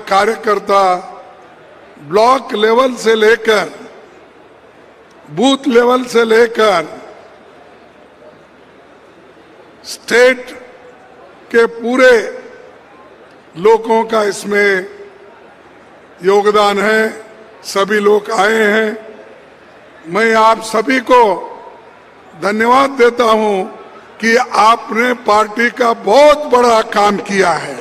कार्यकर्ता block level से लेकर बूथ लेवल से लेकर स्टेट के पूरे लोगों का इसमें योगदान है। सभी लोग आए हैं। मैं आप सभी को धन्यवाद देता हूं कि आपने पार्टी का बहुत बड़ा काम किया है,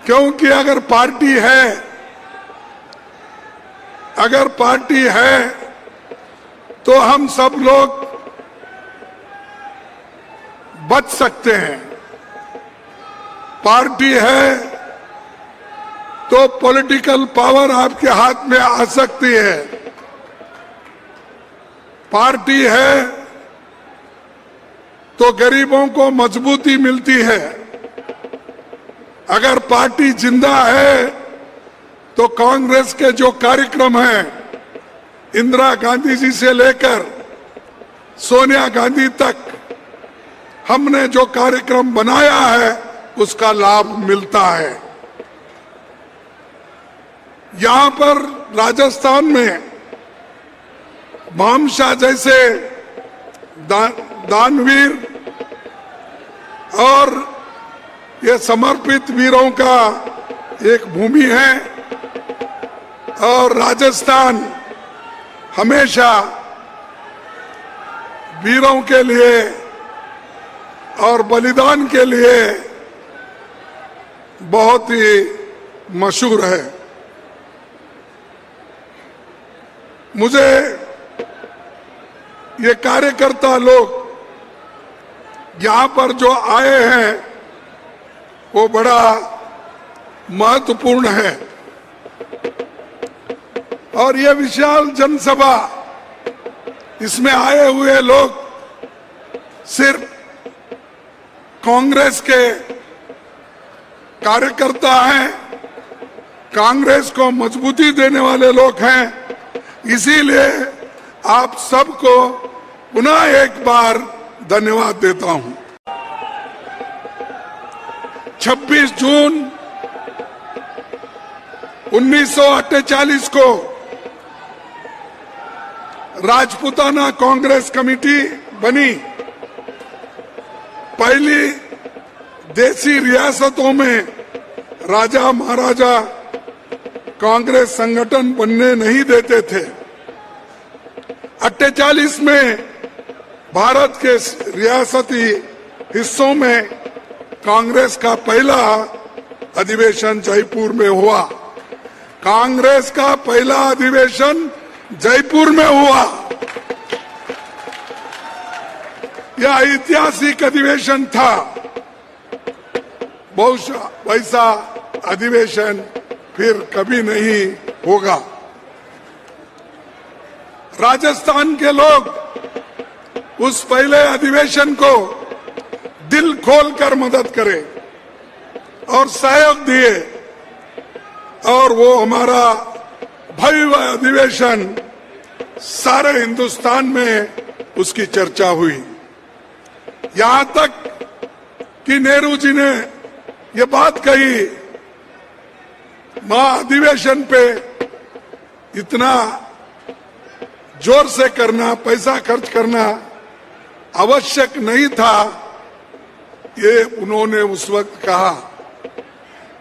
क्योंकि अगर पार्टी है तो हम सब लोग बच सकते हैं। पार्टी है तो पॉलिटिकल पावर आपके हाथ में आ सकती है। पार्टी है तो गरीबों को मजबूती मिलती है। अगर पार्टी जिंदा है तो कांग्रेस के जो कार्यक्रम हैं, इंदिरा गांधी जी से लेकर सोनिया गांधी तक हमने जो कार्यक्रम बनाया है उसका लाभ मिलता है। यहां पर राजस्थान में भामशाह जैसे दानवीर और ये समर्पित वीरों का एक भूमि है, और राजस्थान हमेशा वीरों के लिए और बलिदान के लिए बहुत ही मशहूर है। मुझे ये कार्यकर्ता लोग यहां पर जो आए हैं वो बड़ा महत्वपूर्ण है, और ये विशाल जनसभा, इसमें आए हुए लोग सिर्फ कांग्रेस के कार्यकर्ता हैं, कांग्रेस को मजबूती देने वाले लोग हैं। इसीलिए आप सबको पुनः एक बार धन्यवाद देता हूं। 26 जून 1948 को राजपूताना कांग्रेस कमेटी बनी। पहली देसी रियासतों में राजा महाराजा कांग्रेस संगठन बनने नहीं देते थे। 48 में भारत के रियासती हिस्सों में कांग्रेस का पहला अधिवेशन जयपुर में हुआ। कांग्रेस का पहला अधिवेशन जयपुर में हुआ। यह ऐतिहासिक अधिवेशन था। बहुशः वैसा अधिवेशन फिर कभी नहीं होगा। राजस्थान के लोग उस पहले अधिवेशन को दिल खोलकर मदद करे और सहयोग दिए, और वो हमारा भव्य अधिवेशन सारे हिंदुस्तान में उसकी चर्चा हुई। यहां तक कि नेहरू जी ने ये बात कही, महाअधिवेशन पे इतना जोर से करना, पैसा खर्च करना आवश्यक नहीं था, ये उन्होंने उस वक्त कहा।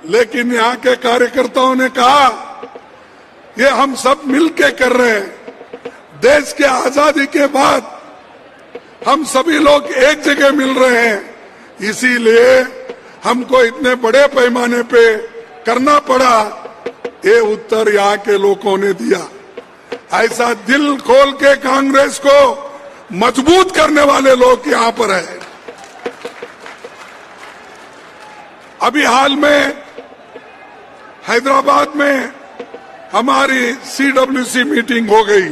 लेकिन यहाँ के कार्यकर्ताओं ने कहा, ये हम सब मिलके कर रहे हैं। देश के आजादी के बाद हम सभी लोग एक जगह मिल रहे हैं, इसीलिए हमको इतने बड़े पैमाने पे करना पड़ा। ये उत्तर यहाँ के लोगों ने दिया। ऐसा दिल खोल के कांग्रेस को मजबूत करने वाले लोग यहाँ पर हैं। अभी हाल में हैदराबाद में हमारी CWC मीटिंग हो गई।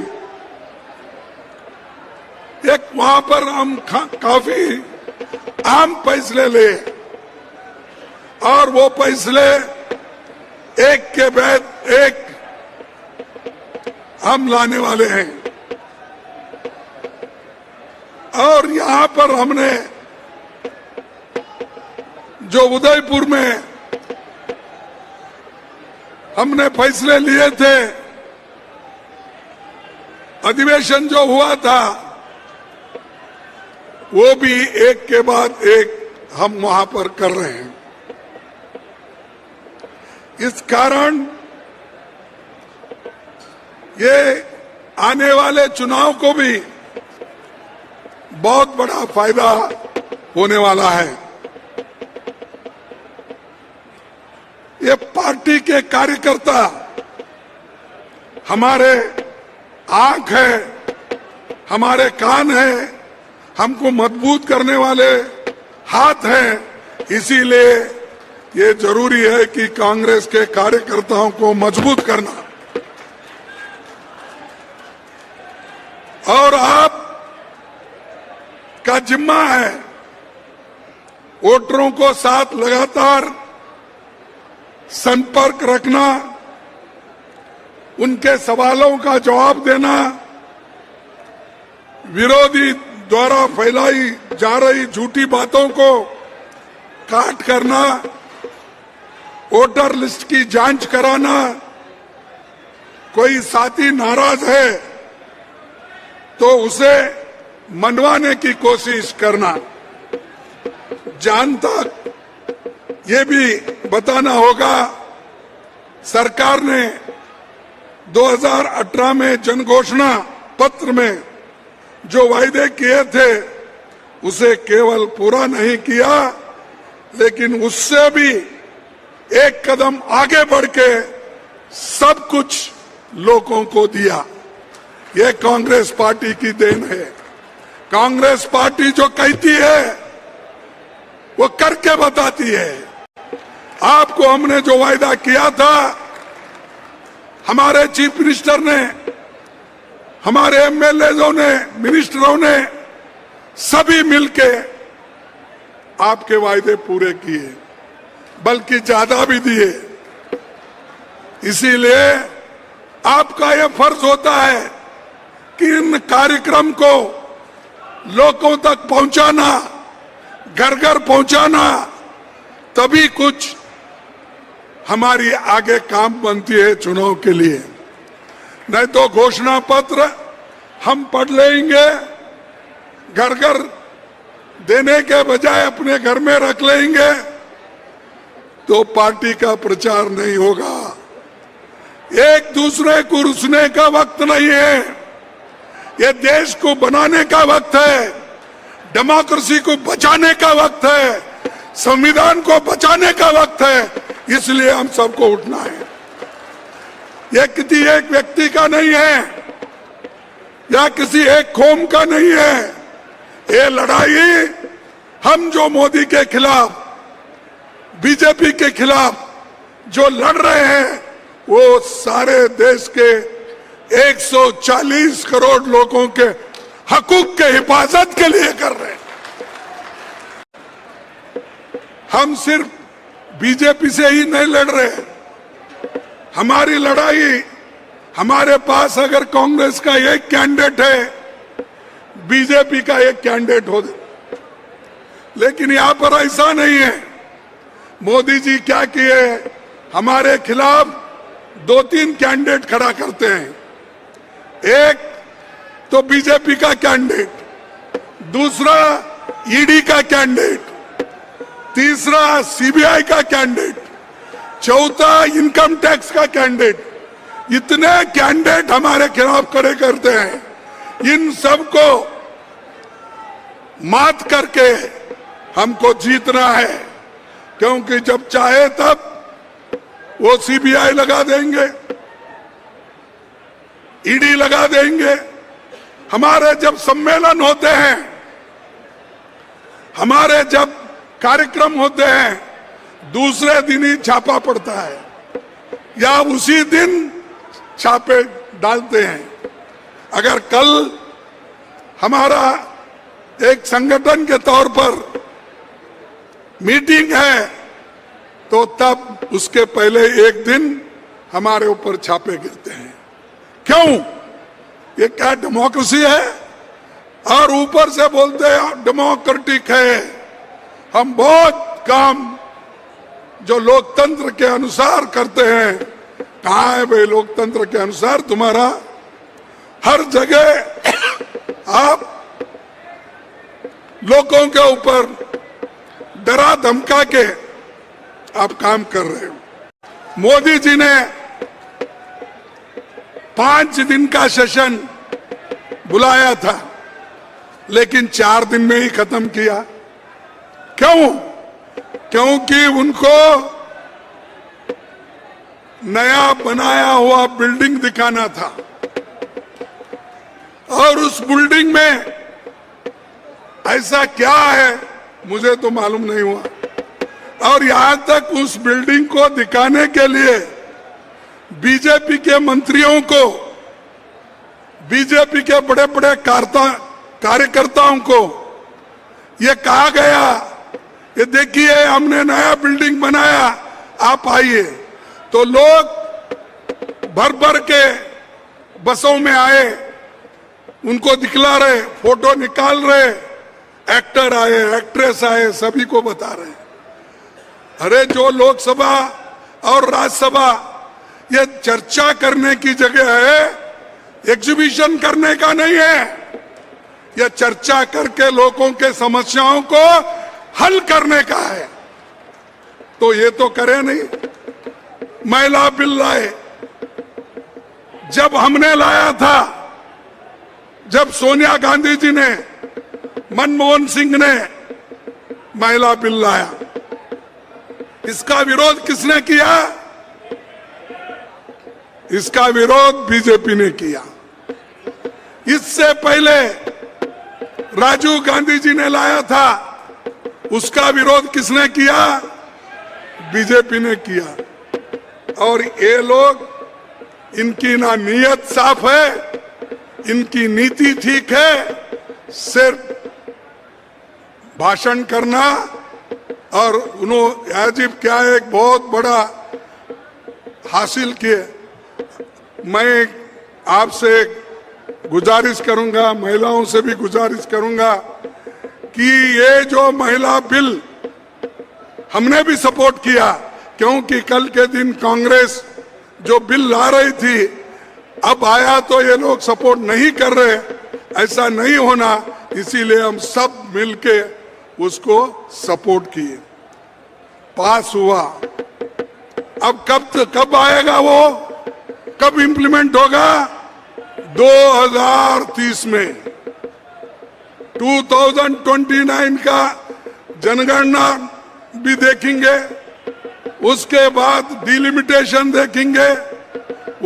एक वहां पर हम काफी अहम फैसले ले, और वो फैसले एक के बाद एक हम लाने वाले हैं। और यहां पर हमने जो उदयपुर में हमने फैसले लिए थे, अधिवेशन जो हुआ था, वो भी एक के बाद एक हम वहां पर कर रहे हैं। इस कारण ये आने वाले चुनाव को भी बहुत बड़ा फायदा होने वाला है। ये पार्टी के कार्यकर्ता हमारे आंख है, हमारे कान है, हमको मजबूत करने वाले हाथ हैं। इसीलिए ये जरूरी है कि कांग्रेस के कार्यकर्ताओं को मजबूत करना। और आप का जिम्मा है वोटरों को साथ लगातार संपर्क रखना, उनके सवालों का जवाब देना, विरोधी द्वारा फैलाई जा रही झूठी बातों को काट करना, वोटर लिस्ट की जांच कराना, कोई साथी नाराज है तो उसे मनवाने की कोशिश करना। जहां तक ये भी बताना होगा, सरकार ने 2018 में जनघोषणा पत्र में जो वायदे किए थे उसे केवल पूरा नहीं किया, लेकिन उससे भी एक कदम आगे बढ़ के सब कुछ लोगों को दिया। ये कांग्रेस पार्टी की देन है। कांग्रेस पार्टी जो कहती है वो करके बताती है। आपको हमने जो वायदा किया था, हमारे चीफ मिनिस्टर ने, हमारे एमएलएओं ने, मिनिस्टरों ने सभी मिलके आपके वायदे पूरे किए, बल्कि ज्यादा भी दिए। इसीलिए आपका यह फर्ज होता है कि इन कार्यक्रम को लोगों तक पहुंचाना, घर घर पहुंचाना, तभी कुछ हमारी आगे काम बनती है चुनाव के लिए। नहीं तो घोषणा पत्र हम पढ़ लेंगे, घर घर देने के बजाय अपने घर में रख लेंगे, तो पार्टी का प्रचार नहीं होगा। एक दूसरे को रुसने का वक्त नहीं है, ये देश को बनाने का वक्त है, डेमोक्रेसी को बचाने का वक्त है, संविधान को बचाने का वक्त है। इसलिए हम सबको उठना है। यह किसी एक व्यक्ति का नहीं है या किसी एक कौम का नहीं है। ये लड़ाई हम जो मोदी के खिलाफ, बीजेपी के खिलाफ जो लड़ रहे हैं, वो सारे देश के 140 करोड़ लोगों के हकूक के हिफाजत के लिए कर रहे हैं। हम सिर्फ बीजेपी से ही नहीं लड़ रहे। हमारी लड़ाई, हमारे पास अगर कांग्रेस का एक कैंडिडेट है, बीजेपी का एक कैंडिडेट हो, लेकिन यहां पर ऐसा नहीं है। मोदी जी क्या किए, हमारे खिलाफ 2-3 कैंडिडेट खड़ा करते हैं। एक तो बीजेपी का कैंडिडेट, दूसरा ईडी का कैंडिडेट, तीसरा सीबीआई का कैंडिडेट, चौथा इनकम टैक्स का कैंडिडेट। इतने कैंडिडेट हमारे खिलाफ खड़े करते हैं। इन सबको मात करके हमको जीतना है, क्योंकि जब चाहे तब वो सीबीआई लगा देंगे, ईडी लगा देंगे। हमारे जब सम्मेलन होते हैं, हमारे जब कार्यक्रम होते हैं, दूसरे दिन ही छापा पड़ता है या उसी दिन छापे डालते हैं। अगर कल हमारा एक संगठन के तौर पर मीटिंग है, तो तब उसके पहले एक दिन हमारे ऊपर छापे गिरते हैं। क्यों? ये क्या डेमोक्रेसी है? और ऊपर से बोलते हैं डेमोक्रेटिक है। हम बहुत काम जो लोकतंत्र के अनुसार करते हैं, कहाँ है भाई लोकतंत्र के अनुसार तुम्हारा? हर जगह आप लोगों के ऊपर डरा धमका के आप काम कर रहे हो। मोदी जी ने 5 दिन का सेशन बुलाया था, लेकिन 4 दिन में ही खत्म किया। क्यों? क्योंकि उनको नया बनाया हुआ बिल्डिंग दिखाना था और उस बिल्डिंग में ऐसा क्या है मुझे तो मालूम नहीं हुआ। और यहां तक उस बिल्डिंग को दिखाने के लिए बीजेपी के मंत्रियों को, बीजेपी के बड़े बड़े कार्यकर्ताओं को ये कहा गया, ये देखिए हमने नया बिल्डिंग बनाया, आप आइए। तो लोग भर भर के बसों में आए, उनको दिखला रहे, फोटो निकाल रहे, एक्टर आए, एक्ट्रेस आए, सभी को बता रहे। अरे जो लोकसभा और राज्यसभा ये चर्चा करने की जगह है, एग्जीबिशन करने का नहीं है। यह चर्चा करके लोगों के समस्याओं को हल करने का है। तो ये तो करे नहीं। महिला बिल लाए, जब हमने लाया था, जब सोनिया गांधी जी ने, मनमोहन सिंह ने महिला बिल लाया, इसका विरोध किसने किया? इसका विरोध बीजेपी ने किया। इससे पहले राजीव गांधी जी ने लाया था, उसका विरोध किसने किया? बीजेपी ने किया। और ये लोग, इनकी ना नीयत साफ है, इनकी नीति ठीक है, सिर्फ भाषण करना। और उन्होंने अजीब क्या एक बहुत बड़ा हासिल किए। मैं आपसे गुजारिश करूंगा, महिलाओं से भी गुजारिश करूंगा कि ये जो महिला बिल हमने भी सपोर्ट किया, क्योंकि कल के दिन कांग्रेस जो बिल ला रही थी, अब आया तो ये लोग सपोर्ट नहीं कर रहे। ऐसा नहीं होना, इसीलिए हम सब मिलके उसको सपोर्ट किए, पास हुआ। अब कब आएगा वो, कब इंप्लीमेंट होगा? 2030 में, 2029 का जनगणना भी देखेंगे, उसके बाद डिलिमिटेशन देखेंगे,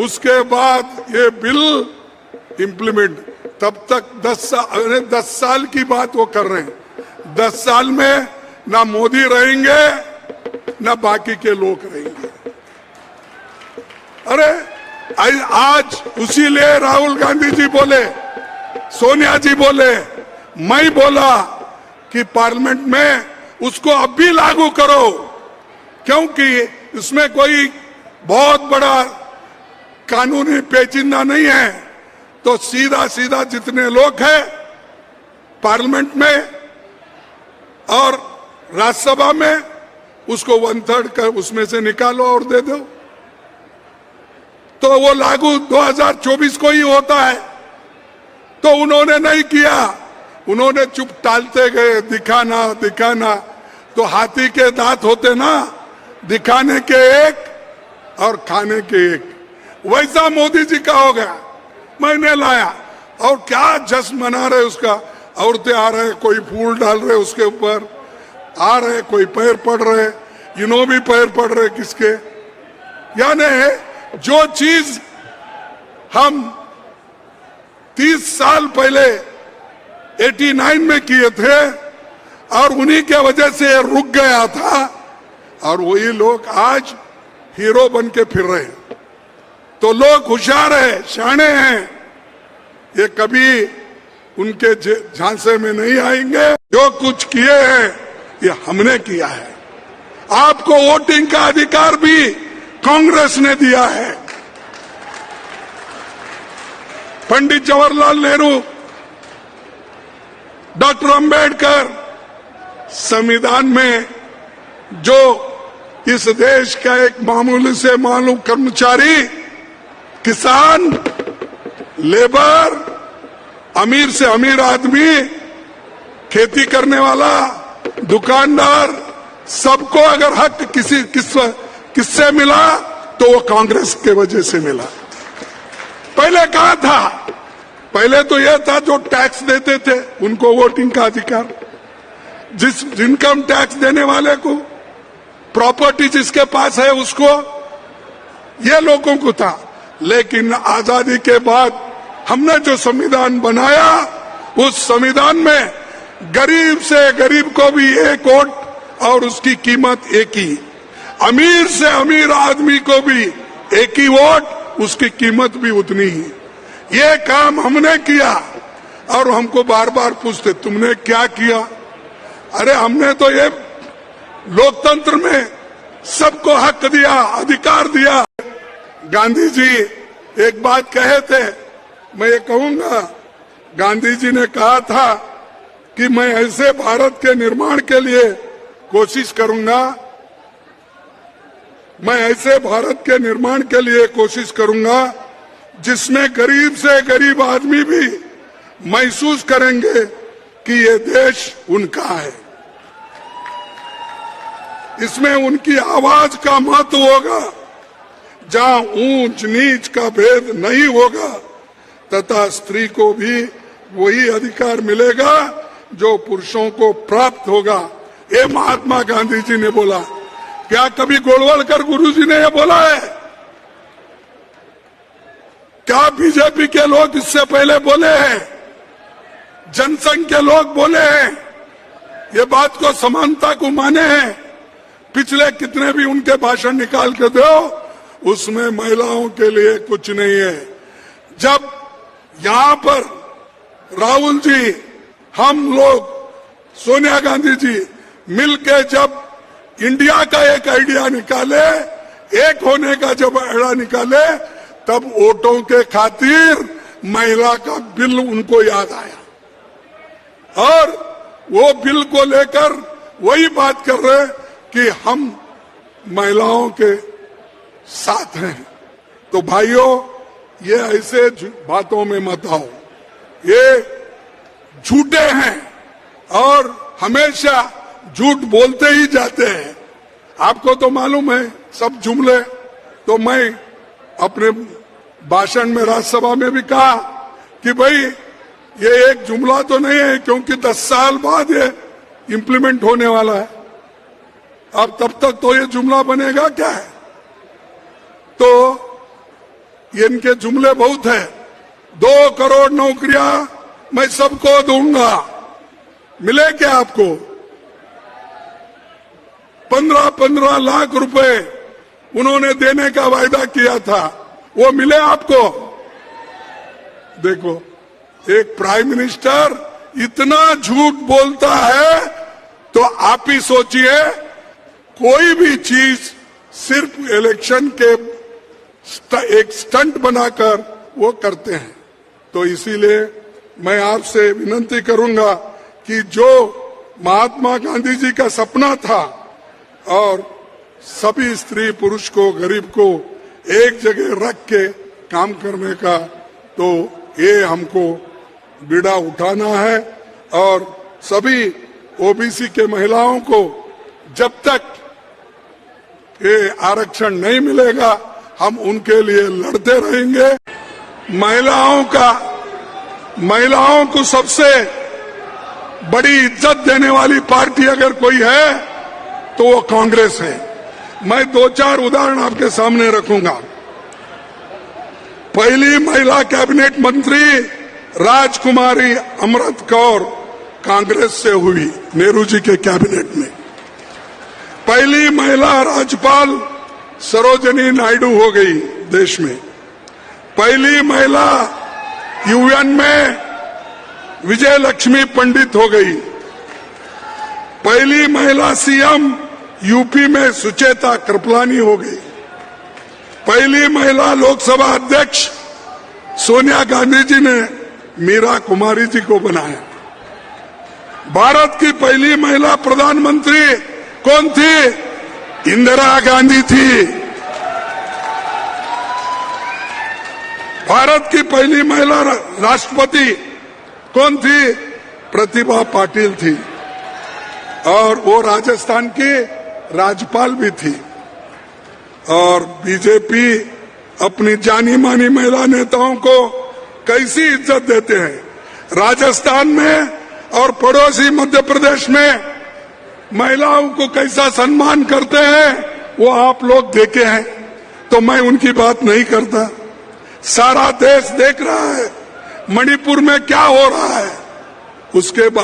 उसके बाद ये बिल इंप्लीमेंट। तब तक 10 साल की बात वो कर रहे हैं। 10 साल में ना मोदी रहेंगे, ना बाकी के लोग रहेंगे। अरे आज उसीलिए राहुल गांधी जी बोले, सोनिया जी बोले, मैं बोला कि पार्लियामेंट में उसको अब भी लागू करो, क्योंकि इसमें कोई बहुत बड़ा कानूनी पेचीदा नहीं है। तो सीधा सीधा जितने लोग हैं पार्लियामेंट में और राज्यसभा में, उसको 1/3 कर उसमें से निकालो और दे दो, तो वो लागू 2024 को ही होता है। तो उन्होंने नहीं किया, उन्होंने चुप टालते गए, दिखाना। तो हाथी के दांत होते ना, दिखाने के एक और खाने के एक। वैसा मोदी जी का हो गया। मैंने लाया और क्या जश्न मना रहे उसका। औरतें आ रहे, कोई फूल डाल रहे उसके ऊपर, आ रहे, कोई पैर पड़ रहे, इन्हों भी पैर पड़ रहे किसके। यानी जो चीज हम 30 साल पहले 89 में किए थे और उन्हीं के वजह से रुक गया था, और वही लोग आज हीरो बन के फिर रहे हैं। तो लोग होशियार है, शाणे हैं, ये कभी उनके झांसे में नहीं आएंगे। जो कुछ किए हैं ये हमने किया है। आपको वोटिंग का अधिकार भी कांग्रेस ने दिया है। पंडित जवाहरलाल नेहरू, डॉक्टर अंबेडकर संविधान में जो इस देश का एक मामूली से मामूली कर्मचारी, किसान, लेबर, अमीर से अमीर आदमी, खेती करने वाला, दुकानदार, सबको अगर हक किससे मिला तो वो कांग्रेस के वजह से मिला। पहले कहा था, पहले तो यह था जो टैक्स देते थे उनको वोटिंग का अधिकार, जिस इनकम टैक्स देने वाले को, प्रॉपर्टी जिसके पास है उसको, ये लोगों को था। लेकिन आजादी के बाद हमने जो संविधान बनाया, उस संविधान में गरीब से गरीब को भी एक वोट और उसकी कीमत एक ही, अमीर से अमीर आदमी को भी एक ही वोट, उसकी कीमत भी उतनी ही। ये काम हमने किया और हमको बार बार पूछते तुमने क्या किया? अरे हमने तो ये लोकतंत्र में सबको हक दिया, अधिकार दिया। गांधी जी एक बात कहे थे, मैं ये कहूंगा, गांधी जी ने कहा था कि मैं ऐसे भारत के निर्माण के लिए कोशिश करूंगा, मैं ऐसे भारत के निर्माण के लिए कोशिश करूंगा जिसमें गरीब से गरीब आदमी भी महसूस करेंगे कि ये देश उनका है, इसमें उनकी आवाज का महत्व होगा, जहां ऊंच नीच का भेद नहीं होगा, तथा स्त्री को भी वही अधिकार मिलेगा जो पुरुषों को प्राप्त होगा। ये महात्मा गांधी जी ने बोला। क्या कभी गोलवलकर गुरुजी ने यह बोला है? क्या बीजेपी के लोग इससे पहले बोले हैं? जनसंघ के लोग बोले हैं? ये बात को समानता को माने हैं? पिछले कितने भी उनके भाषण निकाल के दो, उसमें महिलाओं के लिए कुछ नहीं है। जब यहां पर राहुल जी, हम लोग, सोनिया गांधी जी मिलके जब इंडिया का एक आइडिया निकाले, एक होने का जब आइडिया निकाले, तब वोटों के खातिर महिला का बिल उनको याद आया और वो बिल को लेकर वही बात कर रहे कि हम महिलाओं के साथ हैं। तो भाइयों, ये ऐसे बातों में मत आओ, ये झूठे हैं और हमेशा झूठ बोलते ही जाते हैं। आपको तो मालूम है सब जुमले, तो मैं अपने भाषण में राज्यसभा में भी कहा कि भाई ये एक जुमला तो नहीं है, क्योंकि 10 साल बाद ये इंप्लीमेंट होने वाला है। अब तब तक तो ये जुमला बनेगा क्या है? तो ये इनके जुमले बहुत है। 2 करोड़ नौकरियां मैं सबको दूंगा, मिले क्या आपको? 15-15 लाख रुपए उन्होंने देने का वायदा किया था, वो मिले आपको? देखो, एक प्राइम मिनिस्टर इतना झूठ बोलता है, तो आप ही सोचिए, कोई भी चीज सिर्फ इलेक्शन के एक स्टंट बनाकर वो करते हैं। तो इसीलिए मैं आपसे विनती करूंगा कि जो महात्मा गांधी जी का सपना था, और सभी स्त्री पुरुष को, गरीब को एक जगह रख के काम करने का, तो ये हमको बीड़ा उठाना है। और सभी ओबीसी के महिलाओं को जब तक ये आरक्षण नहीं मिलेगा, हम उनके लिए लड़ते रहेंगे। महिलाओं को सबसे बड़ी इज्जत देने वाली पार्टी अगर कोई है तो वो कांग्रेस है। मैं 2-4 उदाहरण आपके सामने रखूंगा। पहली महिला कैबिनेट मंत्री राजकुमारी अमृत कौर कांग्रेस से हुई, नेहरू जी के कैबिनेट में। पहली महिला राज्यपाल सरोजिनी नायडू हो गई देश में। पहली महिला यूएन में विजय लक्ष्मी पंडित हो गई। पहली महिला सीएम यूपी में सुचेता कृपलानी हो गई। पहली महिला लोकसभा अध्यक्ष सोनिया गांधी जी ने मीरा कुमारी जी को बनाया। भारत की पहली महिला प्रधानमंत्री कौन थी? इंदिरा गांधी थी। भारत की पहली महिला राष्ट्रपति कौन थी? प्रतिभा पाटिल थी, और वो राजस्थान की राज्यपाल भी थी। और बीजेपी अपनी जानी मानी महिला नेताओं को कैसी इज्जत देते हैं। राजस्थान में और पड़ोसी मध्य प्रदेश में महिलाओं को कैसा सम्मान करते हैं वो आप लोग देखे हैं, तो मैं उनकी बात नहीं करता। सारा देश देख रहा है मणिपुर में क्या हो रहा है। उसके बाद